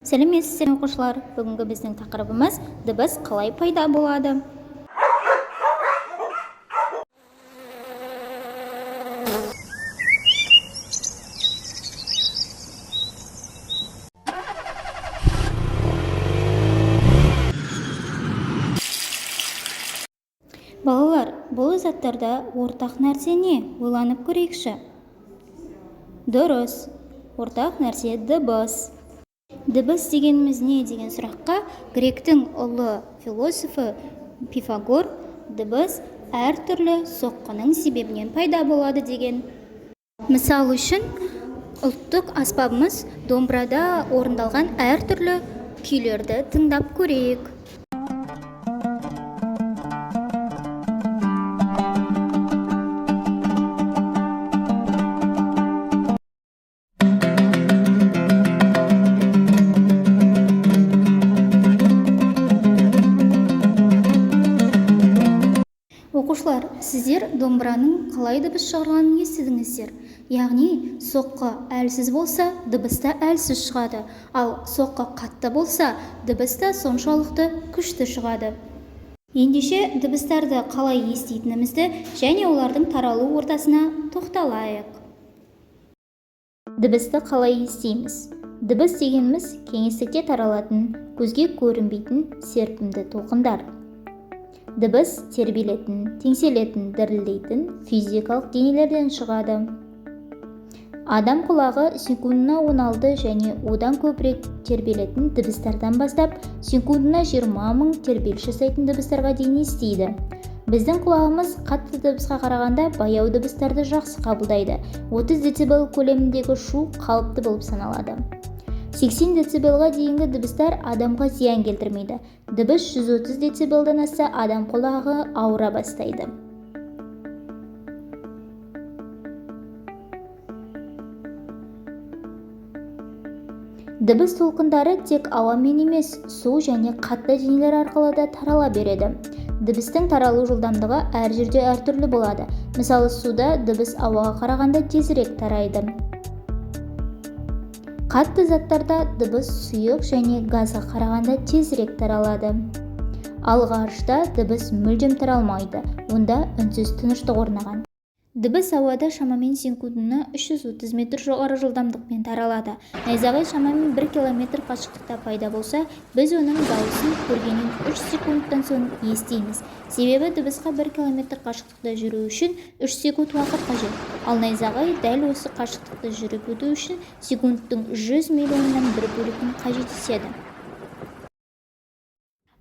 Сәлеметсіздер оқушылар, бүгінгі біздің тақырыбымыз дыбыс қалай пайда болады. Балалар, бұл заттарда ортақ нәрсе не? Ойланып көрейікші. Дұрыс, ортақ нәрсе дыбыс. Дыбыс дегеніміз не деген сұраққа гректің ұлы философы Пифагор дыбыс әртүрлі соққының себебінен пайда болады деген. Мысал үшін, ұлттық аспабымыз домбырада орындалған әртүрлі күйлерді тыңдап көрейік. Оқушылар, сіздер домбыраның қалай дыбыс шығарғанын естідіңіздер. Яғни, соққы әлсіз болса, дыбыста әлсіз шығады, ал соққы қатты болса, дыбыста соншалықты күшті шығады. Ендеше дыбыстарды қалай еститінімізді және олардың таралу ортасына тоқталайық. Дыбысты қалай естиміз? Дыбыс дегеніміз кеңістікте таралатын, көзге көрінбейтін серпімді толқындар. Дыбыс тербелетін, теңселетін, дірілдейтін физикалық денелерден шығады. Адам құлағы секундына 16 және одан көбірек тербелетін дыбыстардан бастап, секундына 20 000 тербеліс жасайтын дыбыстарға дейін естиді. Біздің құлағымыз қатты дыбысқа қарағанда баяу дыбыстарды жақсы қабылдайды. 30 децибел көлеміндегі шу қалыпты болып саналады. 80 децибелға дейінгі дыбыстар адамға зиян келтірмейді. Дыбыс 130 децибелден асса адам құлағы ауыра бастайды. Дыбыс толқындары тек ауамен емес, су және қатты денелер арқылы да тарала береді. Дыбыстың таралу жылдамдығы әр жерде әртүрлі болады. Мысалы, суда дыбыс ауаға қарағанда тезірек тарайды. Қатты заттарда дыбыс сұйық және газға қарағанда тезірек таралады. Ал ғарышта дыбыс мүлдем таралмайды, онда үнсіз тыныштық орнаған. Дыбыс ауада шамамен секундына 330 метр жоғары жылдамдықпен таралады. Найзағай шамамен 1 километр қашықтықта пайда болса, біз оның дауысын көргеннен 3 секундтан соң естиміз. Себебі дыбысқа 1 километр қашықтықта жүру үшін 3 секунд уақыт қажет. Ал найзағай дәл осы қашықтықты жүріп өту үшін секундтың 100 миллионнан 1 бөлігін қажет етеді.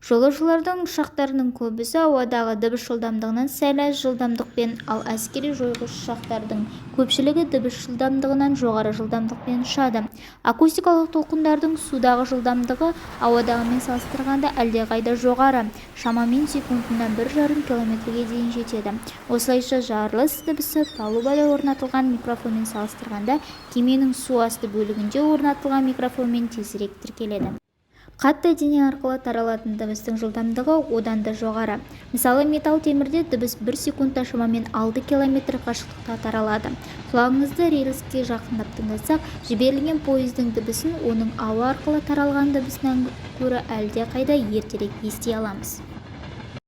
Жолаушылардың ұшақтарының көбісі ауадағы дыбыс жылдамдығынан сәл аз жылдамдықпен, ал әскери жойғыш ұшақтардың көпшілігі дыбыс жылдамдығынан жоғары жылдамдықпен ұшады. Акустикалық толқындардың судағы жылдамдығы ауадағымен салыстырғанда әлдеқайда жоғары, шамамен секундына 1,5 километрге дейін жетеді. Осылайша жарылыс дыбысы палубада орнатылған микрофонмен салыстырғанда кеменің су асты бөлігінде орнатылған микрофонмен тезірек тіркеледі. Қатты дене арқылы таралатын дыбыстың жылдамдығы одан да жоғары. Мысалы, металл темірде дыбыс 1 секундта шамамен 6 километр қашықтықта таралады. Құлағыңызды рельске жақындап тыңдасақ, жіберілген пойыздың дыбысын оның ауа арқылы таралған дыбысынан көрі әлде қайда ертерек ести аламыз.